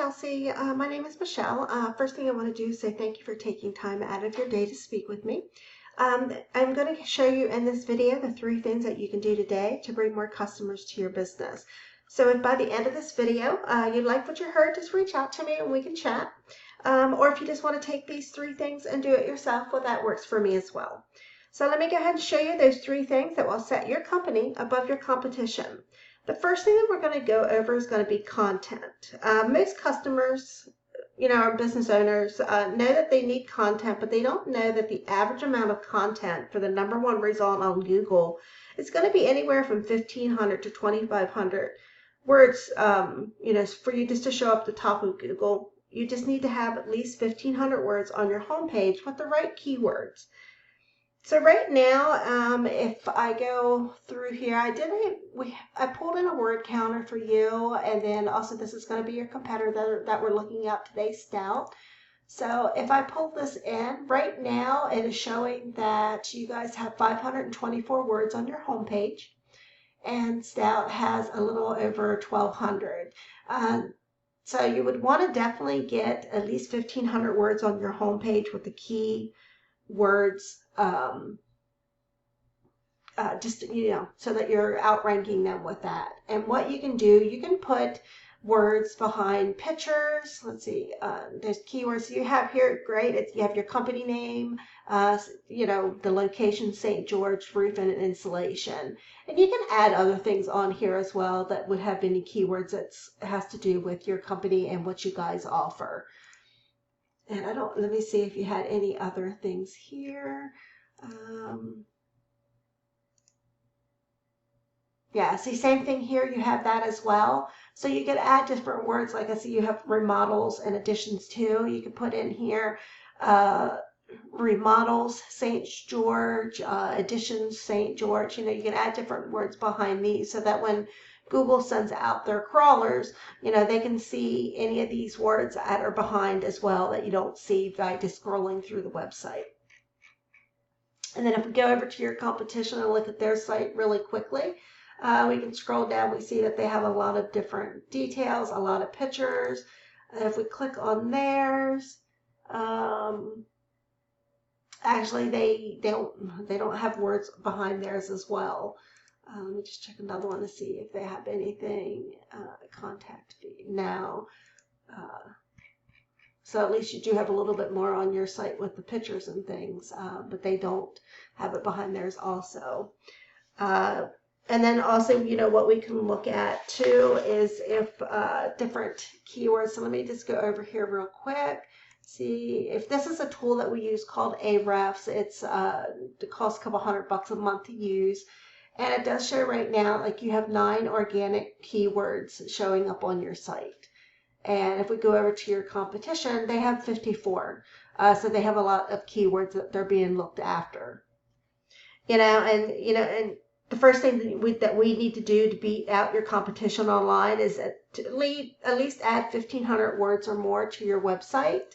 Chelsea. My name is Michelle. First thing I want to do is say thank you for taking time out of your day to speak with me. I'm going to show you in this video the 3 things that you can do today to bring more customers to your business. So if by the end of this video you like what you heard, just reach out to me and we can chat. Or if you just want to take these 3 things and do it yourself, well, that works for me as well. So let me go ahead and show you those 3 things that will set your company above your competition. The first thing that we're going to go over is going to be content. Most customers, our business owners, know that they need content, but they don't know that the average amount of content for the #1 result on Google is going to be anywhere from 1,500 to 2,500 words. For you just to show up the top of Google, you just need to have at least 1,500 words on your homepage with the right keywords. So right now, if I go through here, I pulled in a word counter for you, and then also this is going to be your competitor that we're looking at today, Stout. So if I pull this in, right now it is showing that you guys have 524 words on your homepage, and Stout has a little over 1,200. So you would want to definitely get at least 1,500 words on your homepage with the key words, so that you're outranking them with that. And what you can do, you can put words behind pictures. Let's see, there's keywords you have here. Great. You have your company name, the location, St. George Roofing and Insulation. And you can add other things on here as well that would have any keywords that has to do with your company and what you guys offer. And let me see if you had any other things here. Yeah, see, same thing here. You have that as well. So you could add different words. Like I see you have remodels and additions too. You could put in here remodels, St. George, additions, St. George. You can add different words behind these so that when Google sends out their crawlers, they can see any of these words that are behind as well that you don't see by just scrolling through the website. And then if we go over to your competition and look at their site really quickly, we can scroll down. We see that they have a lot of different details, a lot of pictures. And if we click on theirs, actually they don't have words behind theirs as well. Let me just check another one to see if they have anything. Contact fee. No. So at least you do have a little bit more on your site with the pictures and things, but they don't have it behind theirs also. And then also, what we can look at too is if different keywords. So let me just go over here real quick. See if this is a tool that we use called Ahrefs. It costs a couple $100 a month to use. And it does show right now, like you have 9 organic keywords showing up on your site. And if we go over to your competition, they have 54. So they have a lot of keywords that they're being looked after. And the first thing that we need to do to beat out your competition online is to at least add 1,500 words or more to your website.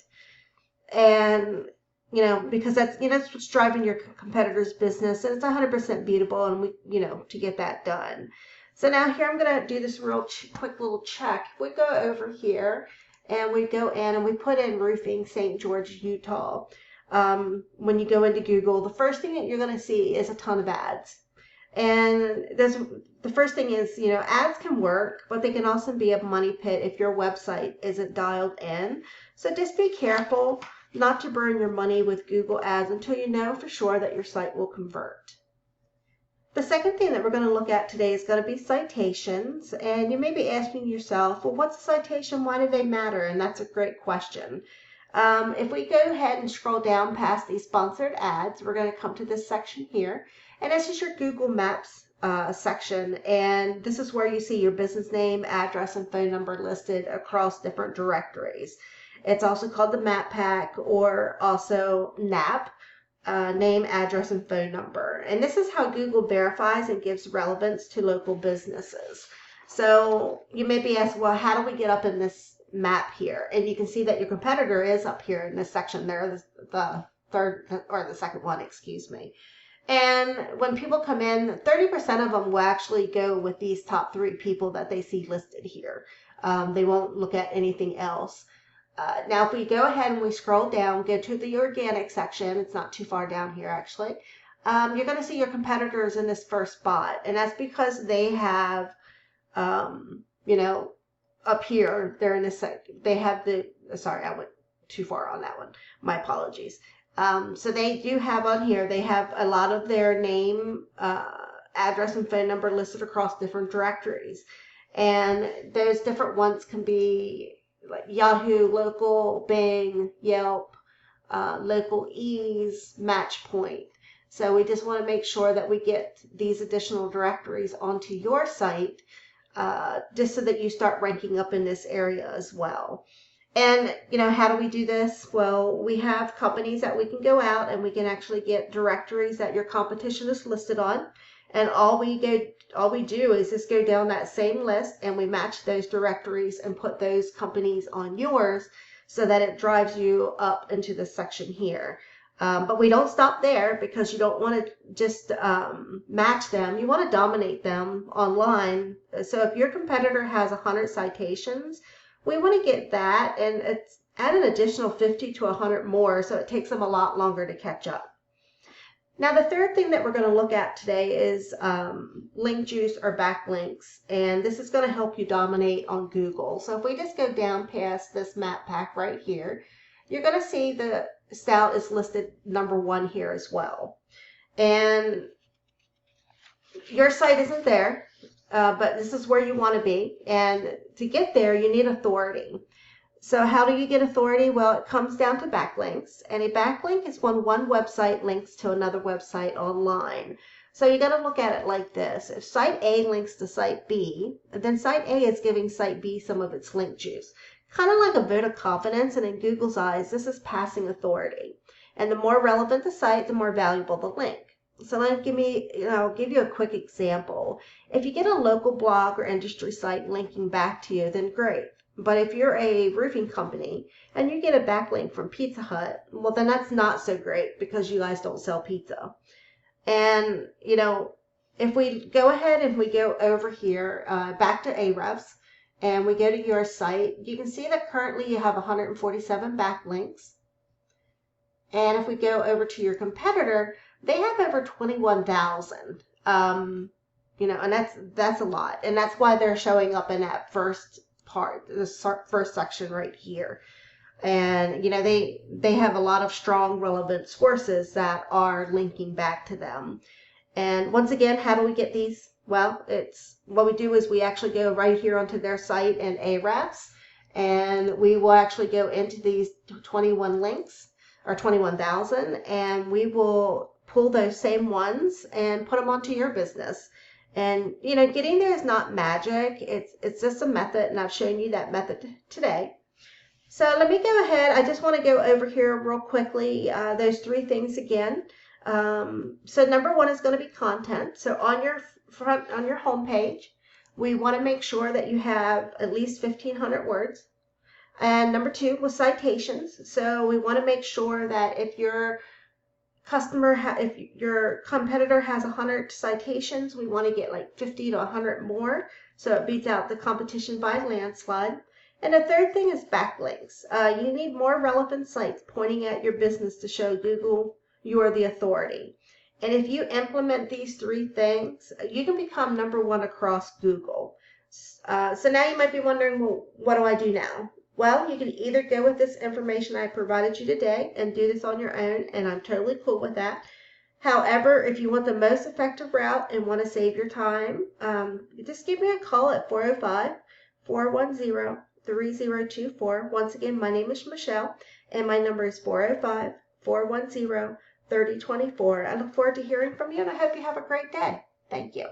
And because that's what's driving your competitor's business, and it's 100% beatable, and to get that done. So now here I'm going to do this real quick little check. We go over here and we go in and we put in roofing St. George, Utah. When you go into Google, the first thing that you're going to see is a ton of ads. And the first thing is, ads can work, but they can also be a money pit if your website isn't dialed in. So just be careful not to burn your money with Google ads until you know for sure that your site will convert. The second thing that we're going to look at today is going to be citations. And you may be asking yourself, well, what's a citation? Why do they matter? And that's a great question. If we go ahead and scroll down past these sponsored ads, we're going to come to this section here. And this is your Google Maps section. And this is where you see your business name, address, and phone number listed across different directories. It's also called the Map Pack, or also NAP, name, address, and phone number. And this is how Google verifies and gives relevance to local businesses. So you may be asked, well, how do we get up in this map here? And you can see that your competitor is up here in this section there, the third or the second one, excuse me. And when people come in, 30% of them will actually go with these top 3 people that they see listed here. They won't look at anything else. Now, if we go ahead and we scroll down, go to the organic section, it's not too far down here actually, you're going to see your competitors in this first spot. And that's because they have, you know, up here, they're in this, they have the, sorry, I went too far on that one. My apologies. So they do have on here, they have a lot of their name, address, and phone number listed across different directories. And those different ones can be like Yahoo, Local, Bing, Yelp, Local Ease, Matchpoint. So we just want to make sure that we get these additional directories onto your site, just so that you start ranking up in this area as well. And, you know, how do we do this? Well, we have companies that we can go out and we can actually get directories that your competition is listed on. And all we do is just go down that same list and we match those directories and put those companies on yours so that it drives you up into this section here. But we don't stop there, because you don't want to just match them. You want to dominate them online. So if your competitor has 100 citations, we want to get that, and it's add an additional 50 to 100 more, so it takes them a lot longer to catch up. Now, the third thing that we're going to look at today is link juice or backlinks, and this is going to help you dominate on Google. So if we just go down past this map pack right here, you're going to see the Stout is listed number 1 here as well. And your site isn't there, but this is where you want to be. And to get there, you need authority. So how do you get authority? Well, it comes down to backlinks. And a backlink is when one website links to another website online. So you got to look at it like this. If site A links to site B, then site A is giving site B some of its link juice. Kind of like a vote of confidence, and in Google's eyes, this is passing authority. And the more relevant the site, the more valuable the link. So let me I'll give you a quick example. If you get a local blog or industry site linking back to you, then great. But if you're a roofing company and you get a backlink from Pizza Hut, well, then that's not so great, because you guys don't sell pizza. And, you know, if we go ahead and we go over here, back to Ahrefs, and we go to your site, you can see that currently you have 147 backlinks. And if we go over to your competitor, they have over 21,000. You know, and that's a lot. And that's why they're showing up in that first part, this first section right here. And, you know, they have a lot of strong, relevant sources that are linking back to them. And once again, how do we get these? Well, it's what we do is we actually go right here onto their site in Ahrefs, and we will actually go into these 21 links, or 21,000, and we will pull those same ones and put them onto your business. And, you know, getting there is not magic. It's just a method, and I've shown you that method today. So let me go ahead. I just want to go over here real quickly, those 3 things again. So number 1 is going to be content. So on your home page, we want to make sure that you have at least 1,500 words. And number 2 was citations. So we want to make sure that if your if your competitor has 100 citations, we want to get like 50 to 100 more, so it beats out the competition by a landslide. And the third thing is backlinks. You need more relevant sites pointing at your business to show Google you are the authority. And if you implement these 3 things, you can become number 1 across Google. So now you might be wondering, well, what do I do now? Well, you can either go with this information I provided you today and do this on your own, and I'm totally cool with that. However, if you want the most effective route and want to save your time, just give me a call at 405-410-3024. Once again, my name is Michelle, and my number is 405-410-3024. I look forward to hearing from you, and I hope you have a great day. Thank you.